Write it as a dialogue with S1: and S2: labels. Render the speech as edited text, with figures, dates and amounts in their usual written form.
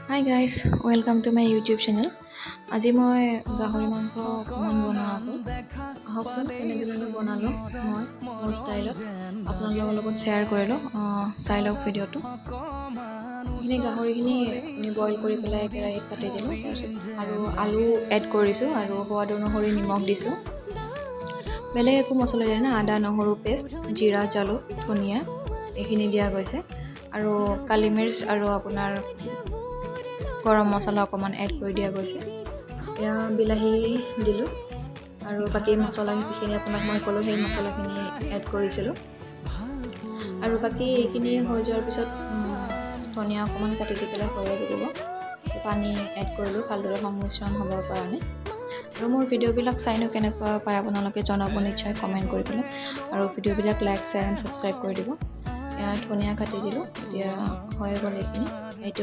S1: Hi guys, welcome to my YouTube channel. আজি মই গাহৰি মাংস অকণমান বনোৱা আগত আহকচোন কেনেধৰণে বনালোঁ মই মোৰ ষ্টাইলত আপোনালোকৰ লগত শ্বেয়াৰ কৰিলোঁ চাই লওক ভিডিঅ'টো। এইখিনি গাহৰিখিনি বইল কৰি পেলাই কেৰাহীত পাতি দিলোঁ, তাৰপিছত আৰু আলু এড কৰিছোঁ আৰু সোৱাদ অনুসৰি নিমখ দিছোঁ। বেলেগ একো মছলা দিয়া নাই, আদা নহৰু পেষ্ট, জিৰা জালুক ধনিয়া এইখিনি দিয়া গৈছে আৰু কালি মিৰ্চ আৰু আপোনাৰ গৰম মছলা অকণমান এড কৰি দিয়া গৈছে। এয়া বিলাহী দিলোঁ আৰু বাকী মছলা যিখিনি আপোনাক মই ক'লোঁ সেই মছলাখিনি এড কৰিছিলোঁ আৰু বাকী এইখিনি হৈ যোৱাৰ পিছত ধনিয়া অকণমান কাটি দি পেলাই হৈয়ে যাব। পানী এড কৰিলোঁ ভালদৰে সংমিশ্ৰণ হ'বৰ কাৰণে। আৰু মোৰ ভিডিঅ'বিলাক চাইনো কেনেকুৱা পায় আপোনালোকে জনাব নিশ্চয় কমেণ্ট কৰি পেলাই আৰু ভিডিঅ'বিলাক লাইক শ্বেয়াৰ এণ্ড ছাবস্ক্ৰাইব কৰি দিব। এয়া ধনিয়া কাটি দিলোঁ, এতিয়া হৈ গ'ল এইখিনি।